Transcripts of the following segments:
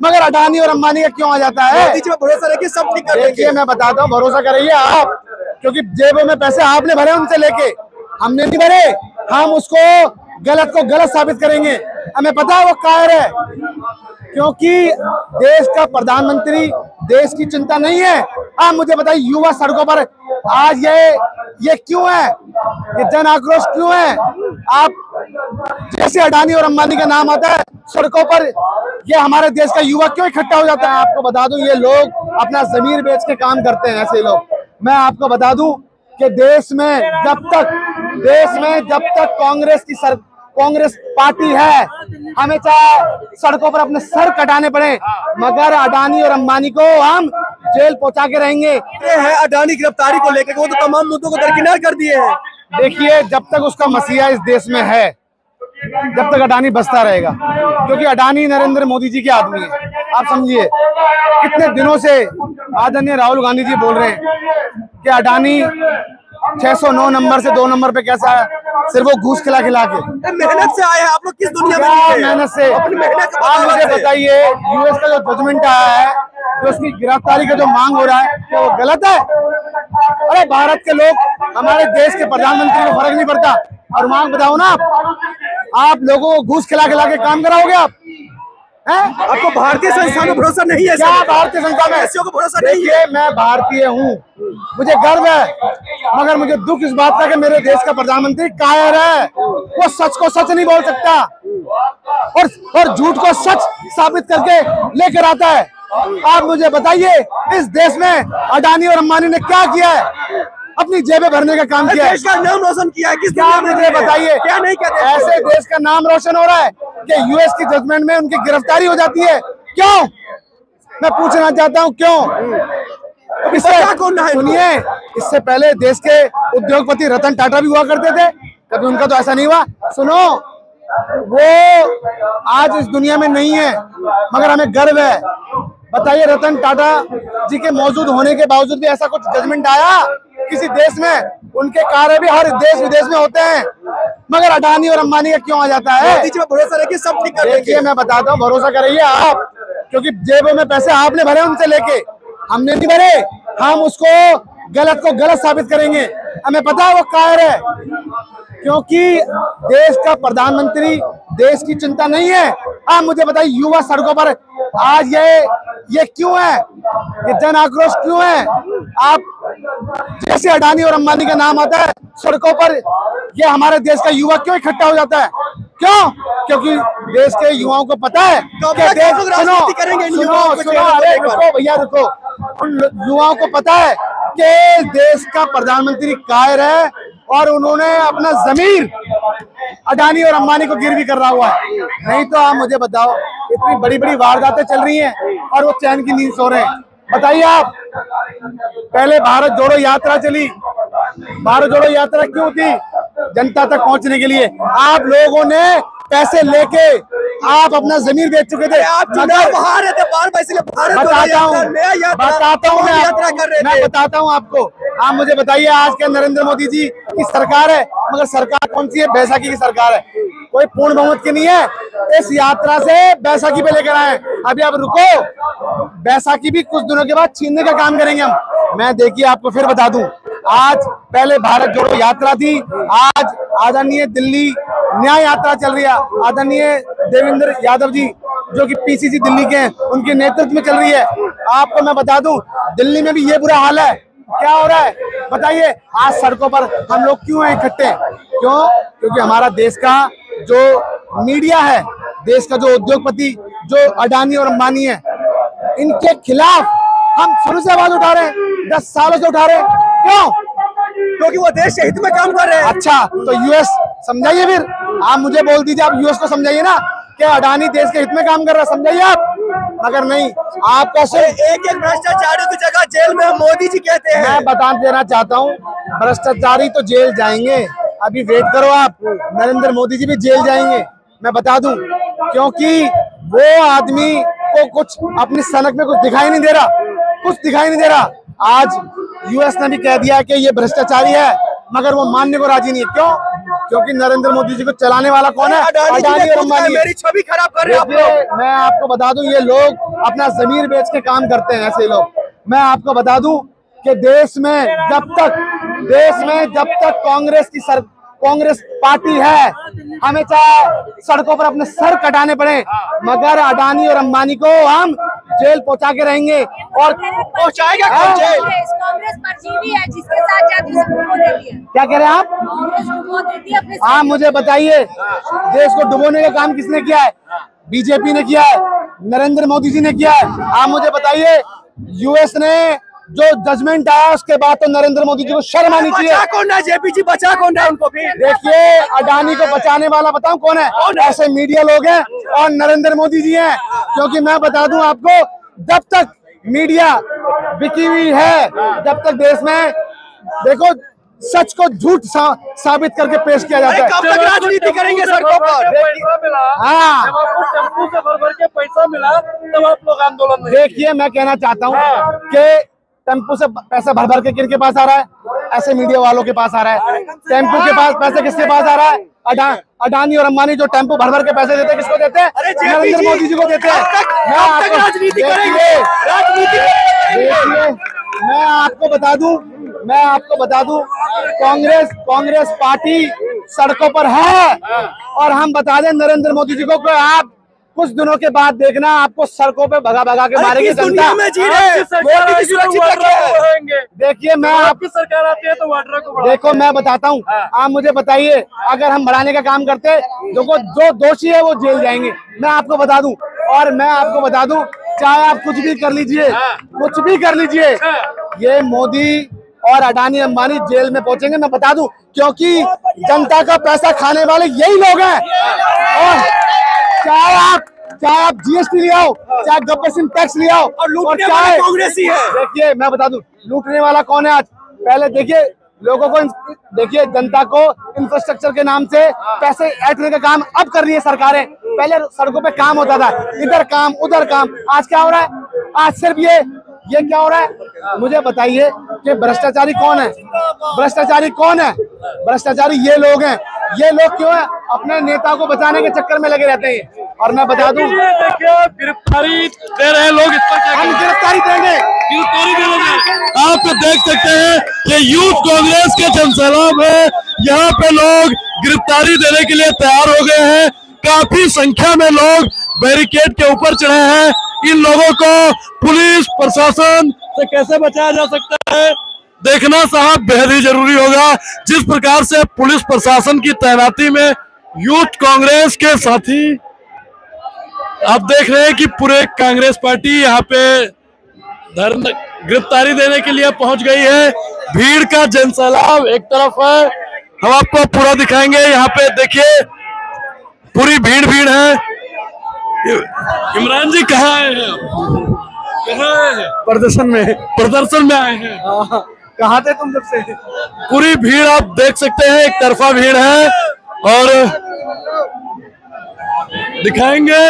मगर अडानी और अंबानी का क्यों आ जाता है? भरोसा रखिए, सब ठीक कर देंगे। देखिए मैं बताता हूँ, भरोसा करिए आप, क्योंकि जेबों में पैसे आपने भरे उनसे लेके, हमने नहीं भरे। हम उसको गलत को गलत साबित करेंगे। हमें पता है वो कायर है, क्योंकि देश का प्रधानमंत्री देश की चिंता नहीं है। आप मुझे बताइए, युवा सड़कों पर आज ये क्यों है? ये जन आक्रोश क्यों है? आप जैसे अडानी और अंबानी का नाम आता है सड़कों पर, ये हमारे देश का युवा क्यों इकट्ठा हो जाता है? आपको बता दूं, ये लोग अपना जमीर बेच के काम करते हैं, ऐसे लोग। मैं आपको बता दूं कि देश में जब तक कांग्रेस पार्टी है, हमें चाहे सड़कों पर अपने सर कटाने पड़े, मगर अडानी और अंबानी को हम जेल पहुंचा के रहेंगे। ये है अडानी गिरफ्तारी को लेकर, वो तो तमाम मुद्दों को दरकिनार कर दिए हैं। देखिए, जब तक उसका मसीहा इस देश में है, जब तक अडानी बसता रहेगा, क्योंकि अडानी नरेंद्र मोदी जी के आदमी है। आप समझिए, कितने दिनों से आदरणीय राहुल गांधी जी बोल रहे हैं कि अडानी 609 नंबर से 2 नंबर पे कैसा है, सिर्फ वो घूस खिला के। मेहनत से आए हैं आप लोग, किस दुनिया में मेहनत से? आप मुझे बताइए, यूएस का जो जजमेंट आया है, जो उसकी गिरफ्तारी का जो मांग हो रहा है, क्या वो गलत है? अरे भारत के लोग, हमारे देश के प्रधानमंत्री को फर्क नहीं पड़ता, और मांग बताओ ना आप लोगों को घूस खिला के काम कराओगे आप? आपको भारतीय संस्था में भरोसा नहीं है? क्या भारतीय संस्था में को भरोसा नहीं है? मैं भारतीय हूँ, मुझे गर्व है, मगर मुझे दुख इस बात का कि मेरे देश का प्रधानमंत्री कायर है। वो सच को सच नहीं बोल सकता, और झूठ को सच साबित करके लेकर आता है। आप मुझे बताइए, इस देश में अडानी और अंबानी ने क्या किया है? अपनी जेबें भरने का काम किया है, देश का नाम रोशन किया है। क्या मुझे बताइए, क्या नहीं कहते? ऐसे देश का नाम रोशन हो रहा है कि यूएस की जजमेंट में उनकी गिरफ्तारी हो जाती है। क्यों? मैं पूछना चाहता हूं, क्यों? सुनिए, इससे पहले देश के उद्योगपति रतन टाटा भी हुआ करते थे, कभी उनका तो ऐसा नहीं हुआ। सुनो, वो आज इस दुनिया में नहीं है, मगर हमें गर्व है। बताइए, रतन टाटा जी के मौजूद होने के बावजूद भी ऐसा कुछ जजमेंट आया किसी देश में? उनके कार्य भी हर देश विदेश में होते हैं, मगर अडानी और अंबानी का क्यों आ जाता है? भरोसा रखिए, सब ठीक कर देंगे। देखिए मैं बताता हूँ, भरोसा करिए आप, क्योंकि जेबों में पैसे आपने भरे उनसे लेके, हमने नहीं भरे। हम उसको गलत को गलत साबित करेंगे। हमें पता है वो कायर है, क्योंकि देश का प्रधानमंत्री देश की चिंता नहीं है। आप मुझे बताइए, युवा सड़कों पर आज ये क्यों है? ये जन आक्रोश क्यों है? आप जैसे अडानी और अंबानी का नाम आता है सड़कों पर, ये हमारे देश का युवा क्यों इकट्ठा हो जाता है? क्यों? क्योंकि देश के युवाओं को पता है कि देश, रुको भैया रुको, उन युवाओं को पता है कि देश का प्रधानमंत्री कायर है, और उन्होंने अपना जमीर अडानी और अंबानी को गिरवी कर रहा हुआ है। नहीं तो आप मुझे बताओ, इतनी बड़ी बड़ी वारदातें चल रही हैं और वो चैन की नींद सो रहे हैं। बताइए आप, पहले भारत जोड़ो यात्रा चली, भारत जोड़ो यात्रा क्यों थी? जनता तक पहुंचने के लिए। आप लोगों ने पैसे लेके आप अपना जमीन बेच चुके थे। मैं बताता हूँ आपको। आप मुझे बताइए, आज के नरेंद्र मोदी जी की सरकार है, मगर सरकार कौन सी है? बैसाखी की सरकार है, कोई पूर्ण बहुमत की नहीं है। इस यात्रा से बैसाखी पे लेकर आए। अभी आप रुको, बैसाखी भी कुछ दिनों के बाद छीनने का काम करेंगे हम। मैं देखिए आपको फिर बता दूं, आज पहले भारत जोड़ो यात्रा थी, आज आदरणीय दिल्ली न्याय यात्रा चल रही है। आदरणीय देवेंद्र यादव जी, जो कि पीसीसी दिल्ली के हैं, उनके नेतृत्व में चल रही है। आपको मैं बता दूं, दिल्ली में भी ये बुरा हाल है। क्या हो रहा है बताइए? आज सड़कों पर हम लोग क्यों हैं इकट्ठे? क्यों? क्योंकि हमारा देश का जो मीडिया है, देश का जो उद्योगपति, जो अडानी और अंबानी है, इनके खिलाफ हम शुरू से आवाज उठा रहे हैं, 10 सालों से उठा रहे हैं। क्यों? क्योंकि वो देश के हित में काम कर रहे हैं। अच्छा, तो यूएस समझाइए फिर। आप मुझे बोल दीजिए, आप यूएस को समझाइए ना कि अडानी देश के हित में काम कर रहा है, समझाइए आप। मगर नहीं, आप कैसे एक भ्रष्टाचारियों की जगह जेल में मोदी जी कहते हैं। मैं बता देना चाहता हूँ, भ्रष्टाचारी तो जेल जाएंगे, अभी वेट करो आप। नरेंद्र मोदी जी भी जेल जाएंगे, मैं बता दूं, क्योंकि वो आदमी को कुछ अपनी सनक में कुछ दिखाई नहीं दे रहा, कुछ दिखाई नहीं दे रहा। आज यूएस ने भी कह दिया कि ये भ्रष्टाचारी है, मगर वो मानने को राजी नहीं है। क्यों? क्योंकि नरेंद्र मोदी जी को चलाने वाला कौन है? अडानी और अंबानी। मेरी छवि खराब कर रहे हैं आप लोग। मैं आपको बता दूं, ये लोग अपना जमीर बेच के काम करते हैं ऐसे लोग। मैं आपको बता दूं कि देश में जब तक कांग्रेस पार्टी है, हमें चाहे सड़कों पर अपने सर कटाने पड़े, मगर अडानी और अंबानी को हम जेल पहुंचा के रहेंगे। और पहुंचाएगा कौन जेल? कांग्रेस परजीवी है जिसके साथ जाति से डुबो देती है। क्या कह रहे हैं आप? कांग्रेस डुबो देती है अपने। हाँ, मुझे बताइए, देश को डुबोने का काम किसने किया है? बीजेपी ने किया है, नरेंद्र मोदी जी ने किया है। आप मुझे बताइए, यूएस ने जो जजमेंट आया उसके बाद तो नरेंद्र मोदी जी को शर्म आनी चाहिए। बचा कौन है? जेपी जी बचा कौन है उनको? भी देखिए, अडानी को बचाने वाला बताऊं कौन है? ऐसे मीडिया लोग हैं और नरेंद्र मोदी जी हैं। क्योंकि मैं बता दूं आपको, जब तक मीडिया बिकी हुई है, जब तक देश में देखो सच को झूठ साबित करके पेश किया जाता है। कब तक राजनीति करेंगे सड़कों पर? हाँ, टेम्पू से भर के पैसा मिला तब आप लोग आंदोलन। देखिए, मैं कहना चाहता हूँ कि टेम्पू से पैसा भर के किन के पास आ रहा है? ऐसे मीडिया वालों के पास आ रहा है। टेम्पू के पास पैसे किसके पास आ रहा है? अडानी और अंबानी जो टेम्पो भर के पैसे देते हैं, किसको देते हैं? नरेंद्र मोदी जी को देते हैं। राजनीति करेंगे? देखिए, मैं आपको बता दूं, कांग्रेस पार्टी सड़कों पर है। और हम बता दें नरेंद्र मोदी जी को कि आप कुछ दिनों के बाद देखना, आपको सड़कों पे भगा के मारेगी जनता। में जी रहे सुरक्षित रखेंगे। देखिए, मैं आपकी सरकार आती है तो वाड्रा को देखो, मैं बताता हूँ, आप मुझे बताइए, अगर हम बढ़ाने का काम करते, देखो जो दोषी है वो जेल जाएंगे। मैं आपको बता दूं, और मैं आपको बता दूं, चाहे आप कुछ भी कर लीजिए, ये मोदी और अडानी अंबानी जेल में पहुंचेंगे, मैं बता दूं, क्योंकि जनता का पैसा खाने वाले यही लोग हैं। और चाहे आप जीएसटी ले आओ, चाहे गब्बर सिंह टैक्स ले आओ, और लूटने वाला कांग्रेस ही है। देखिए, मैं बता दूं, लूटने वाला कौन है आज? पहले देखिए, लोगों को देखिए, जनता को इंफ्रास्ट्रक्चर के नाम से पैसे ऐंठने का काम अब कर रही है सरकारें। पहले सड़कों पे काम होता था, इधर काम उधर काम। आज क्या हो रहा है? आज सिर्फ ये क्या हो रहा है? मुझे बताइए कि भ्रष्टाचारी कौन है? भ्रष्टाचारी ये लोग हैं। ये लोग क्यों है? अपने नेता को बचाने के चक्कर में लगे रहते हैं। और मैं बता दूं, देखिए गिरफ्तारी दे रहे हैं लोग, इस पर क्या हम गिरफ्तारी देंगे। आप देख सकते हैं कि यूथ कांग्रेस के जनसैलाब है, यहाँ पे लोग गिरफ्तारी देने के लिए तैयार हो गए हैं। काफी संख्या में लोग बैरिकेड के ऊपर चढ़े हैं। इन लोगों को पुलिस प्रशासन से कैसे बचाया जा सकता है, देखना साहब बेहद ही जरूरी होगा। जिस प्रकार से पुलिस प्रशासन की तैनाती में यूथ कांग्रेस के साथी, आप देख रहे हैं कि पूरे कांग्रेस पार्टी यहाँ पे गिरफ्तारी देने के लिए पहुंच गई है। भीड़ का जनसैलाब एक तरफ है, हम आपको पूरा दिखाएंगे। यहाँ पे देखिए पूरी भीड़ है। इमरान जी कहाँ आए हैं? कहाँ आए हैं? प्रदर्शन में आए हैं। कहाँ थे तुम जब से? पूरी भीड़ आप देख सकते हैं, एक तरफा भीड़ है। और दिखाएंगे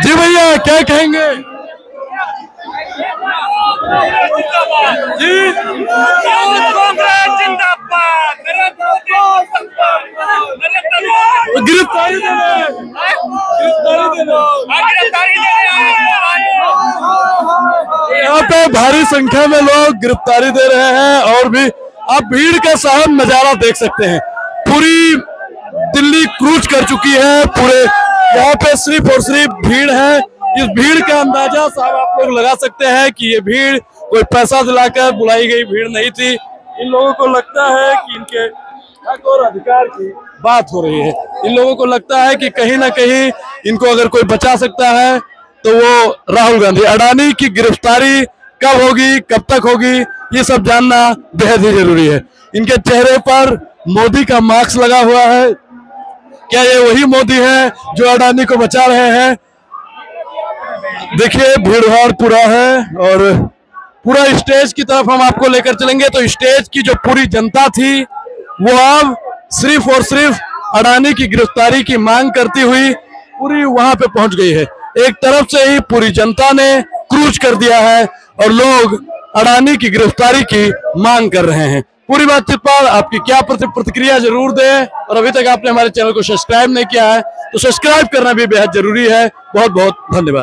जी भैया, क्या कहेंगे जी? गिरफ्तारी यहाँ पे भारी संख्या में लोग गिरफ्तारी दे रहे हैं। और भी आप भीड़ का साहब नजारा देख सकते हैं। पूरी दिल्ली क्रूज कर चुकी है, पूरे यहाँ पे सिर्फ और सिर्फ भीड़ है। इस भीड़ का अंदाजा साहब आप लोग लगा सकते हैं कि ये भीड़ कोई पैसा दिलाकर बुलाई गई भीड़ नहीं थी। इन लोगों को लगता है कि इनके हक और अधिकार की बात हो रही है। इन लोगों को लगता है कि कहीं ना कहीं इनको अगर कोई बचा सकता है तो वो राहुल गांधी। अडानी की गिरफ्तारी कब होगी, कब तक होगी, ये सब जानना बेहद ही जरूरी है। इनके चेहरे पर मोदी का मास्क लगा हुआ है। क्या ये वही मोदी है जो अडानी को बचा रहे हैं? देखिए भीड़ भाड़ पूरा है और पूरा स्टेज की तरफ हम आपको लेकर चलेंगे। तो स्टेज की जो पूरी जनता थी वो अब सिर्फ और सिर्फ अडानी की गिरफ्तारी की मांग करती हुई पूरी वहां पे पहुंच गई है। एक तरफ से ही पूरी जनता ने क्रूज कर दिया है और लोग अडानी की गिरफ्तारी की मांग कर रहे हैं। पूरी बातचीत पर आपकी क्या प्रतिक्रिया जरूर दें, और अभी तक आपने हमारे चैनल को सब्सक्राइब नहीं किया है तो सब्सक्राइब करना भी बेहद जरूरी है। बहुत बहुत धन्यवाद।